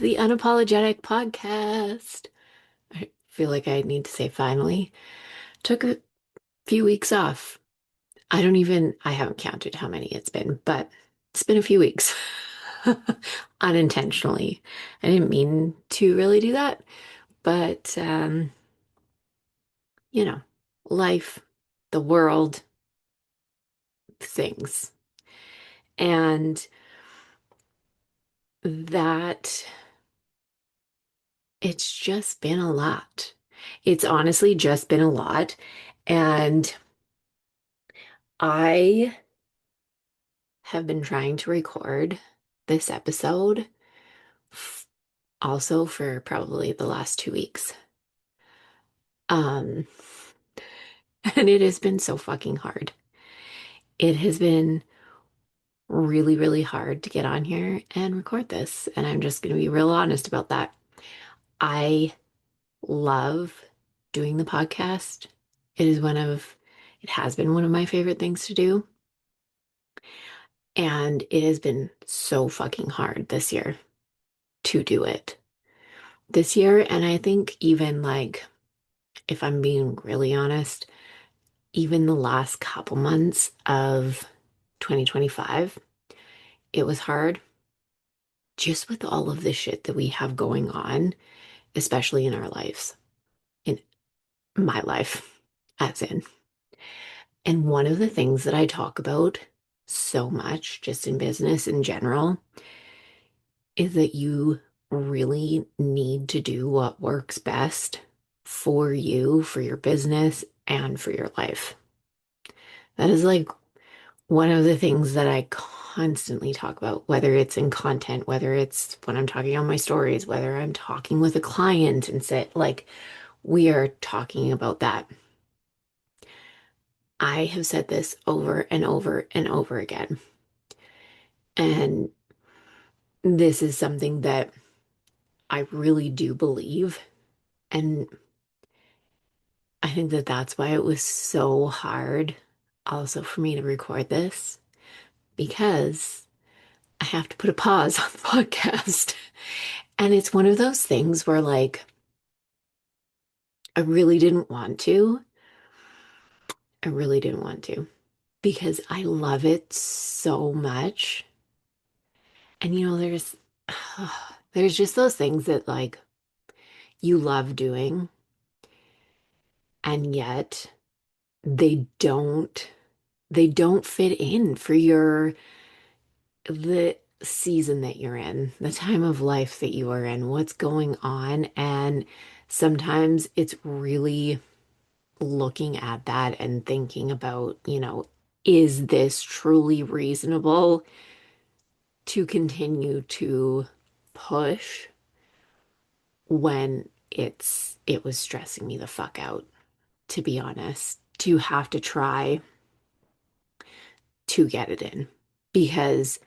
the Unapologetic podcast. I feel like I need to say finally. Took a few weeks off. I haven't counted how many it's been, but it's been a few weeks. Unintentionally. I didn't mean to really do that, but you know, life, the world, things. And that it's just been a lot. It's honestly just been a lot. And I have been trying to record this episode f- also for probably the last 2 weeks. Um, and it has been so fucking hard. It has been really, really hard to get on here and record this. And I'm just going to be real honest about that. I love doing the podcast. It has been one of my favorite things to do. And it has been so fucking hard this year to do it. This year, and I think even like, if I'm being really honest, even the last couple months of 2025, it was hard just with all of the shit that we have going on, especially in our lives, in my life, as in. And one of the things that I talk about so much, just in business in general, is that you really need to do what works best for you, for your business, and for your life. That is like one of the things that I constantly talk about, whether it's in content, whether it's when I'm talking on my stories, whether I'm talking with a client and say, like, we are talking about that. I have said this over and over and over again. And this is something that I really do believe. And I think that that's why it was so hard also for me to record this because I have to put a pause on the podcast. And it's one of those things where, like, I really didn't want to. I really didn't want to because I love it so much. And, there's just those things that, like, you love doing, and yet they don't, they don't fit in for the season that you're in, the time of life that you are in, what's going on. And sometimes it's really looking at that and thinking about, is this truly reasonable to continue to push when it was stressing me the fuck out, to be honest, to have to try to get it in. Because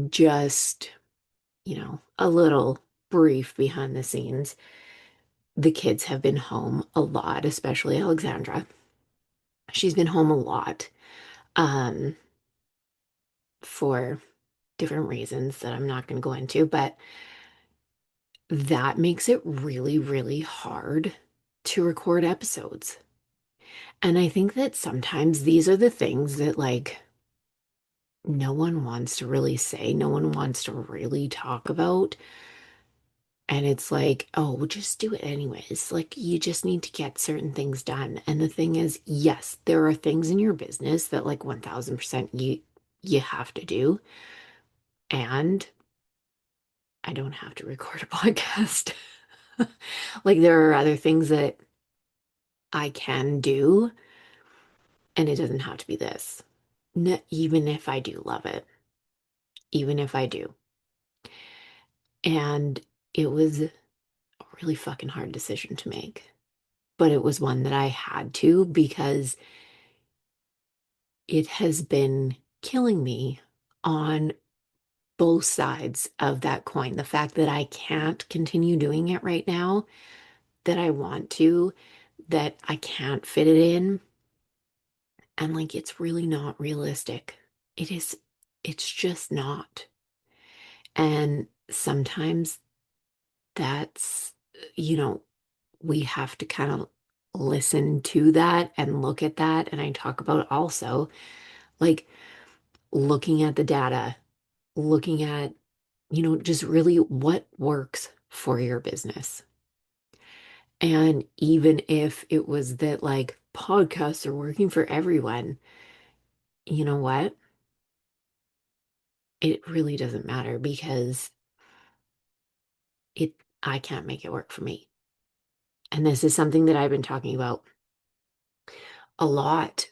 just, a little brief behind the scenes, the kids have been home a lot, especially Alexandra. She's been home a lot, um, for different reasons that I'm not going to go into, but that makes it really, really hard to record episodes. And I think that sometimes these are the things that, like, no one wants to really say, no one wants to really talk about. And it's like, oh, well, just do it anyways. Like, you just need to get certain things done. And the thing is, yes, there are things in your business that, like, 1000% you have to do. And I don't have to record a podcast. Like, there are other things that I can do, and it doesn't have to be this. Even if I do love it, even if I do. And it was a really fucking hard decision to make, but it was one that I had to because it has been killing me on both sides of that coin. The fact that I can't continue doing it right now, that I want to, that I can't fit it in. And, like, it's really not realistic. It's just not. And sometimes that's, you know, we have to kind of listen to that and look at that. And I talk about also like looking at the data, looking at, just really what works for your business. And even if it was that like podcasts are working for everyone, you know what? It really doesn't matter because it I can't make it work for me. And this is something that I've been talking about a lot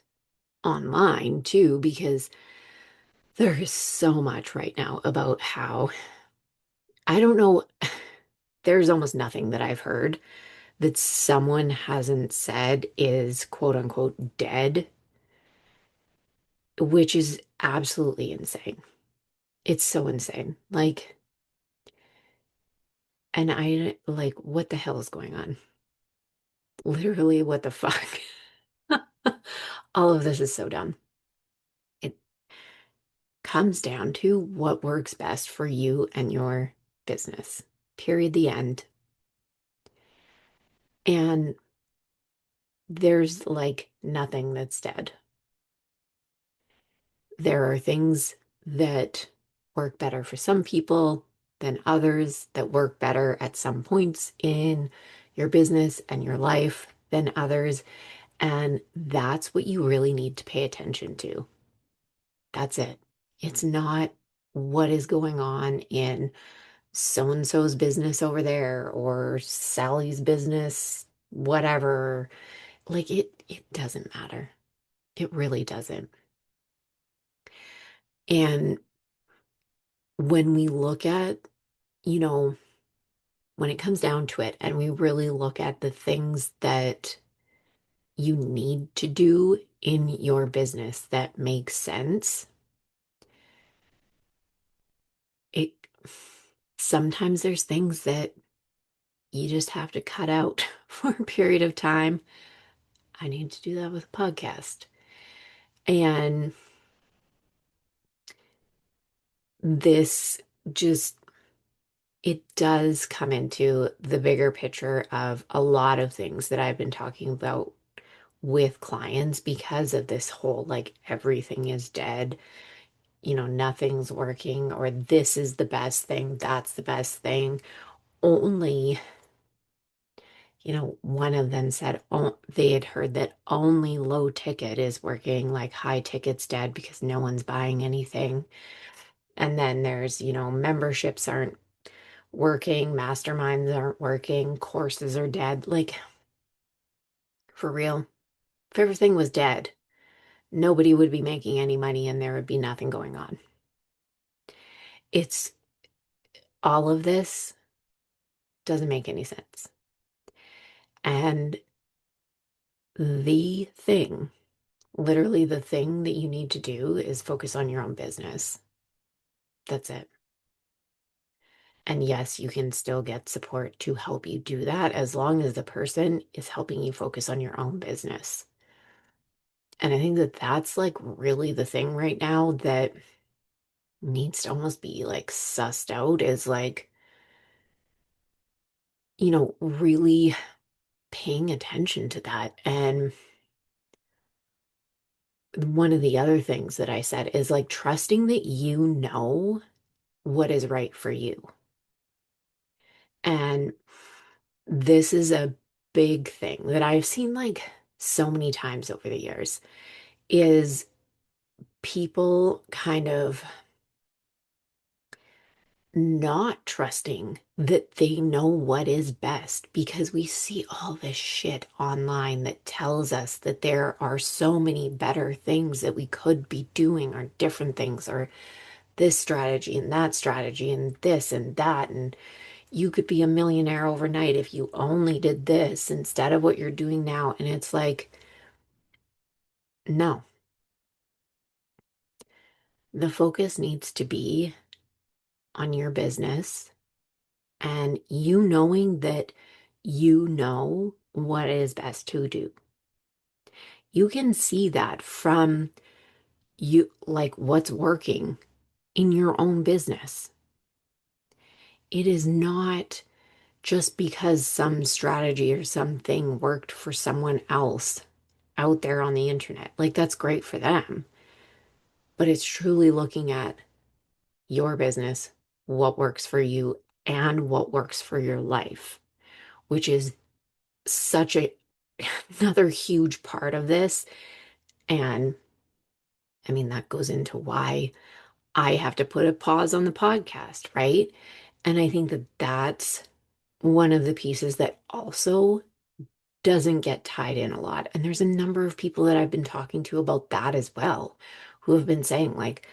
online too, because there is so much right now about how I don't know, there's almost nothing that I've heard that someone hasn't said is quote unquote dead, which is absolutely insane. It's so insane. Like, and I like, what the hell is going on? Literally, what the fuck? All of this is so dumb. It comes down to what works best for you and your business. Period. The end. And there's like nothing that's dead. There are things that work better for some people than others, that work better at some points in your business and your life than others. And that's what you really need to pay attention to. That's it. It's not what is going on in so and so's business over there or Sally's business, whatever. Like it doesn't matter. It really doesn't. And when we look at, you know, when it comes down to it, and we really look at the things that you need to do in your business that make sense, it sometimes there's things that you just have to cut out for a period of time. I need to do that with a podcast. And this just, it does come into the bigger picture of a lot of things that I've been talking about with clients because of this whole like everything is dead, nothing's working, or this is the best thing, that's the best thing. Only, one of them said they had heard that only low ticket is working, like high ticket's dead because no one's buying anything. And then there's, memberships aren't working, masterminds aren't working, courses are dead. Like, for real, if everything was dead, nobody would be making any money and there would be nothing going on. It's all of this doesn't make any sense. And the thing, literally the thing that you need to do is focus on your own business. That's it. And yes, you can still get support to help you do that as long as the person is helping you focus on your own business. And I think that that's like really the thing right now that needs to almost be like sussed out is like, really paying attention to that. And one of the other things that I said is like trusting that you know what is right for you. And this is a big thing that I've seen like so many times over the years is people kind of not trusting that they know what is best because we see all this shit online that tells us that there are so many better things that we could be doing or different things or this strategy and this and that. And you could be a millionaire overnight if you only did this instead of what you're doing now. And it's like, no, the focus needs to be on your business and you knowing that you know what is best to do. You can see that from you, like what's working in your own business. It is not just because some strategy or something worked for someone else out there on the internet. Like, that's great for them, but it's truly looking at your business, what works for you, and what works for your life, which is such a another huge part of this. And I mean, that goes into why I have to put a pause on the podcast, right? And I think that that's one of the pieces that also doesn't get tied in a lot. And there's a number of people that I've been talking to about that as well, who have been saying, like,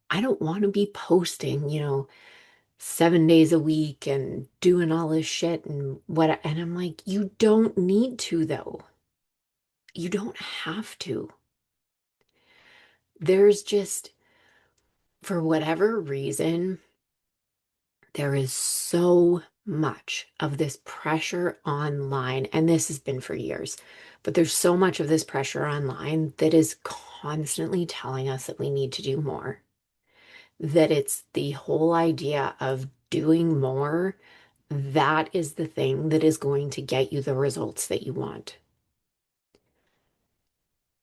I don't want to be posting, 7 days a week and doing all this shit and what. And I'm like, you don't need to, though. You don't have to. There's just, for whatever reason, there is so much of this pressure online, and this has been for years, but there's so much of this pressure online that is constantly telling us that we need to do more, that it's the whole idea of doing more. That is the thing that is going to get you the results that you want.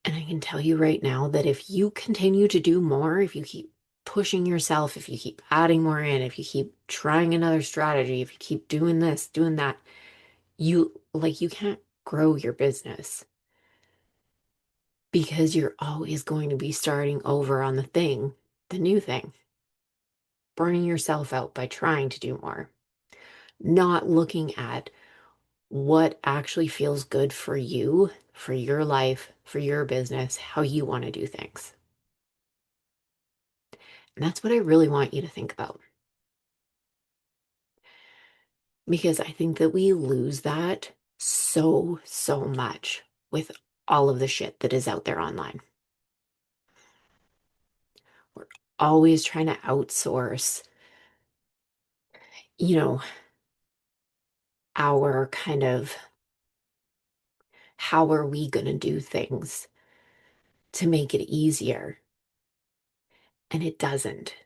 And I can tell you right now that if you continue to do more, if you keep pushing yourself, if you keep adding more in, if you keep trying another strategy, if you keep doing this, doing that, you can't grow your business because you're always going to be starting over on the new thing, burning yourself out by trying to do more, not looking at what actually feels good for you, for your life, for your business, how you want to do things. And that's what I really want you to think about. Because I think that we lose that so, so much with all of the shit that is out there online. We're always trying to outsource, you know, our kind of how are we going to do things to make it easier? And it doesn't.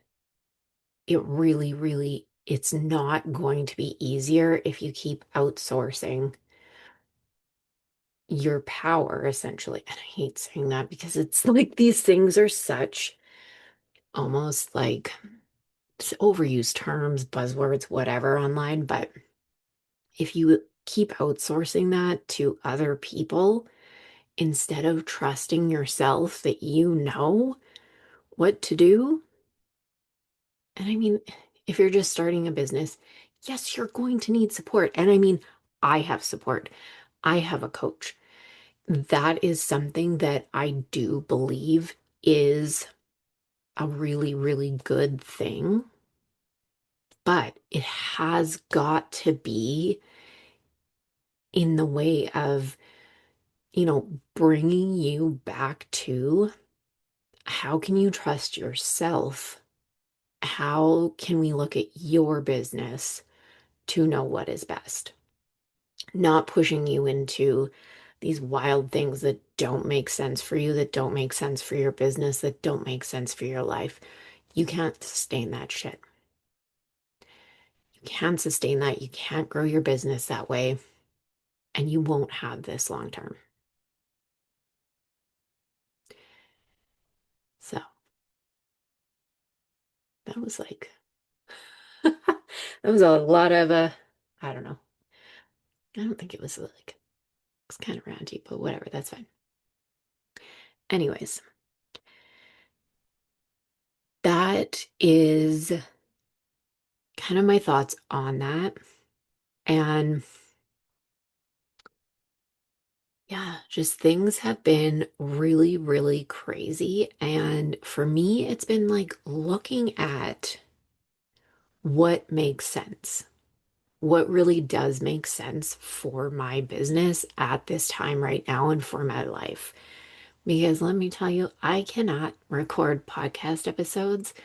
It really, really, it's not going to be easier if you keep outsourcing your power, essentially. And I hate saying that because it's like these things are such almost like overused terms, buzzwords, whatever online. But if you keep outsourcing that to other people instead of trusting yourself that you know what to do, and I mean, if you're just starting a business, yes, you're going to need support. And I mean, I have support, I have a coach. That is something that I do believe is a really, really good thing. But it has got to be in the way of, bringing you back to how can you trust yourself? How can we look at your business to know what is best? Not pushing you into these wild things that don't make sense for you, that don't make sense for your business, that don't make sense for your life. You can't sustain that shit. You can't sustain that. You can't grow your business that way, and you won't have this long term. So that was like, that was a lot of, I don't know. I don't think it was like, it's kind of ranty, but whatever, that's fine. Anyways, that is kind of my thoughts on that. And yeah, just things have been really, really crazy. And for me, it's been like looking at what makes sense, what really does make sense for my business at this time right now and for my life. Because let me tell you, I cannot record podcast episodes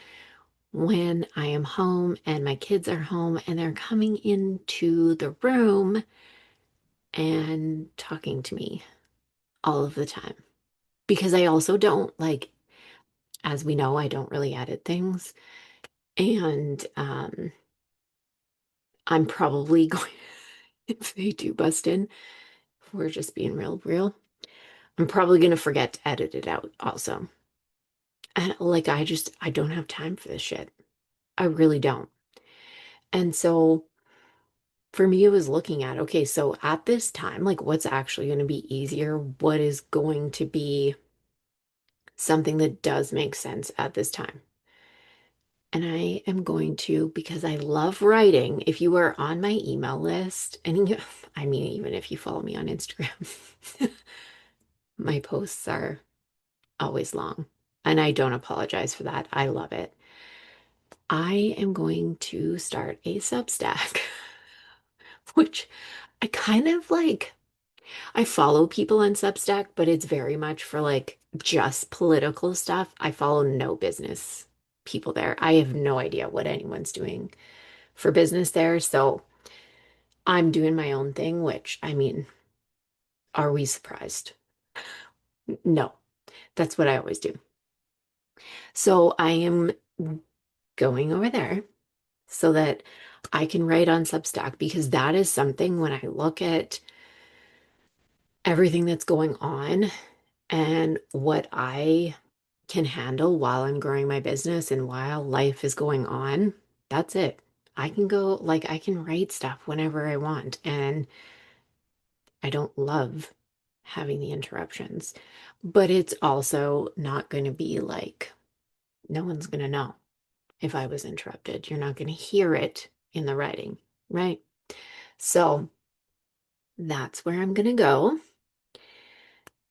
when I am home and my kids are home and they're coming into the room and talking to me all of the time. Because I also don't like, as we know, I don't really edit things. And I'm probably going, if they do bust in, if we're just being real, I'm probably going to forget to edit it out also. And like, I don't have time for this shit. I really don't. And so for me, it was looking at, okay, so at this time, like, what's actually going to be easier? What is going to be something that does make sense at this time? And I am going to, because I love writing, if you are on my email list, and I mean, even if you follow me on Instagram, my posts are always long. And I don't apologize for that. I love it. I am going to start a Substack, which I kind of like. I follow people on Substack, but it's very much for like just political stuff. I follow no business people there. I have no idea what anyone's doing for business there. So I'm doing my own thing, which I mean, are we surprised? No, that's what I always do. So I am going over there so that I can write on Substack because that is something when I look at everything that's going on and what I can handle while I'm growing my business and while life is going on, that's it. I can go, like, I can write stuff whenever I want. And I don't love having the interruptions, but it's also not going to be like, no one's going to know if I was interrupted. You're not going to hear it in the writing, right? So that's where I'm going to go.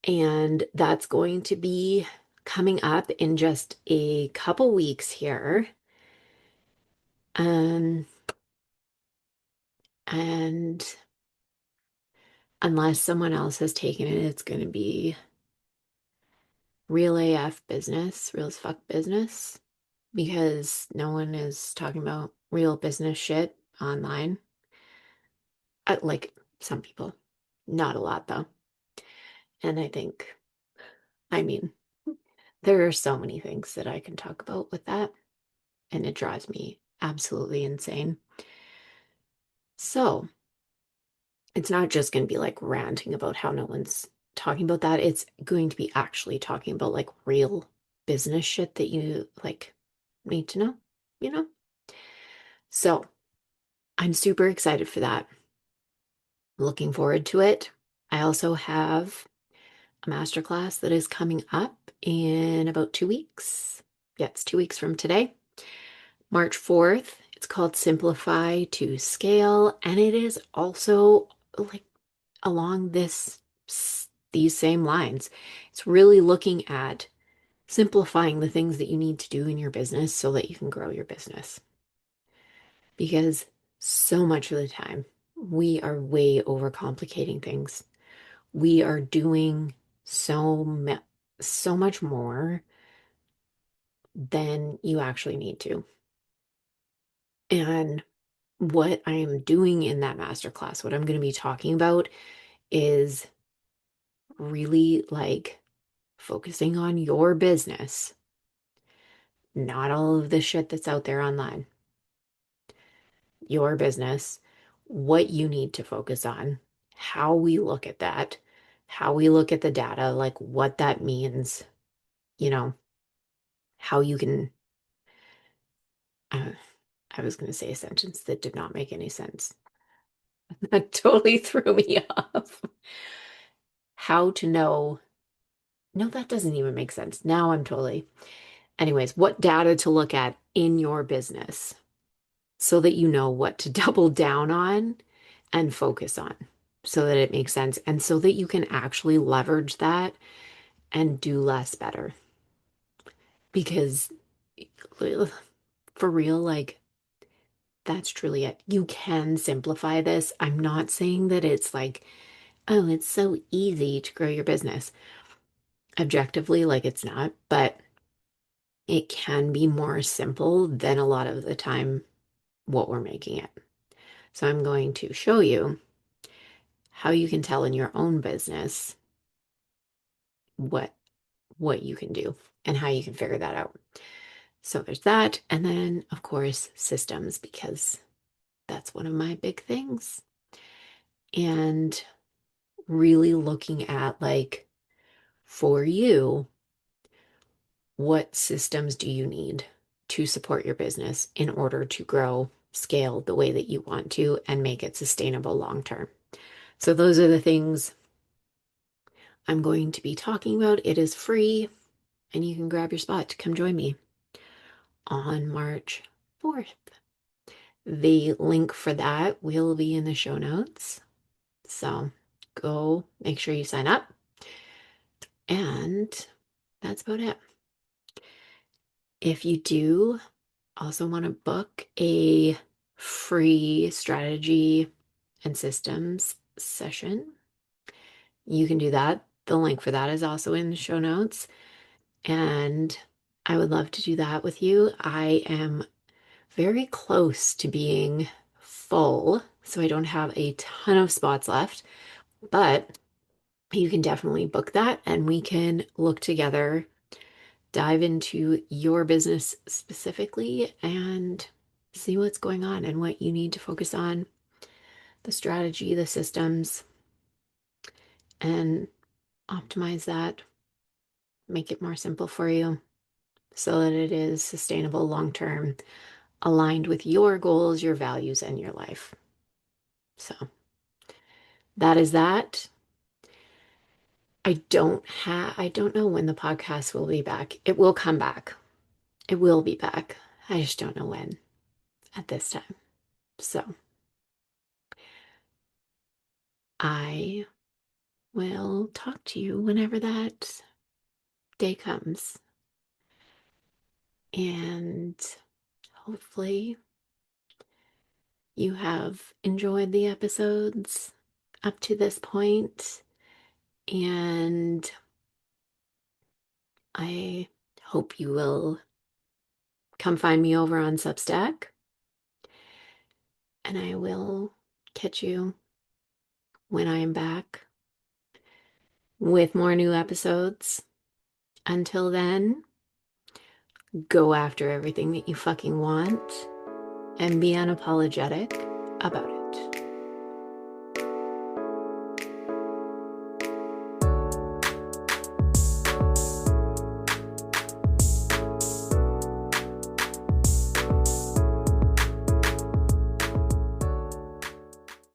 And that's going to be coming up in just a couple weeks here. Um, and unless someone else has taken it, it's going to be real AF business, real as fuck business, because no one is talking about real business shit online. Like some people, not a lot though. And I think, I mean, there are so many things that I can talk about with that, and it drives me absolutely insane. So it's not just going to be like ranting about how no one's talking about that. It's going to be actually talking about like real business shit that you like need to know, you know? So I'm super excited for that. Looking forward to it. I also have a masterclass that is coming up in about 2 weeks. Yeah, it's 2 weeks from today, March 4th. It's called Simplify to Scale, and it is also like along these same lines. It's really looking at simplifying the things that you need to do in your business so that you can grow your business. Because so much of the time, we are way overcomplicating things. We are doing so much more than you actually need to. And what I am doing in that masterclass, what I'm going to be talking about is really like focusing on your business, not all of the shit that's out there online. Your business, what you need to focus on, how we look at that, how we look at the data, like what that means, you know, how you can. Uh, I was going to say a sentence that did not make any sense. That totally threw me off. How to know. No, that doesn't even make sense. Now I'm totally. Anyways, what data to look at in your business so that you know what to double down on and focus on so that it makes sense and so that you can actually leverage that and do less better. Because for real, like that's truly it. You can simplify this. I'm not saying that it's like, oh, it's so easy to grow your business. Objectively, like it's not, but it can be more simple than a lot of the time what we're making it. So I'm going to show you how you can tell in your own business what what you can do and how you can figure that out. So there's that. And then, of course, systems, because That's one of my big things. And really looking at like, for you, what systems do you need to support your business in order to grow, scale the way that you want to, and make it sustainable long term? So, those are the things I'm going to be talking about. It is free, and you can grab your spot to come join me on March 4th. The link for that will be in the show notes. So, go make sure you sign up. And that's about it. If you do also want to book a free strategy and systems session, you can do that. The link for that is also in the show notes. And I would love to do that with you. I am very close to being full, so I don't have a ton of spots left, but you can definitely book that and we can look together, dive into your business specifically, and see what's going on and what you need to focus on, the strategy, the systems, and optimize that, make it more simple for you so that it is sustainable long term, aligned with your goals, your values, and your life. So that is that. I don't know when the podcast will be back. It will come back. It will be back. I just don't know when at this time. So I will talk to you whenever that day comes. And hopefully you have enjoyed the episodes up to this point. And I hope you will come find me over on Substack. And I will catch you when I am back with more new episodes. Until then, go after everything that you fucking want and be unapologetic about it.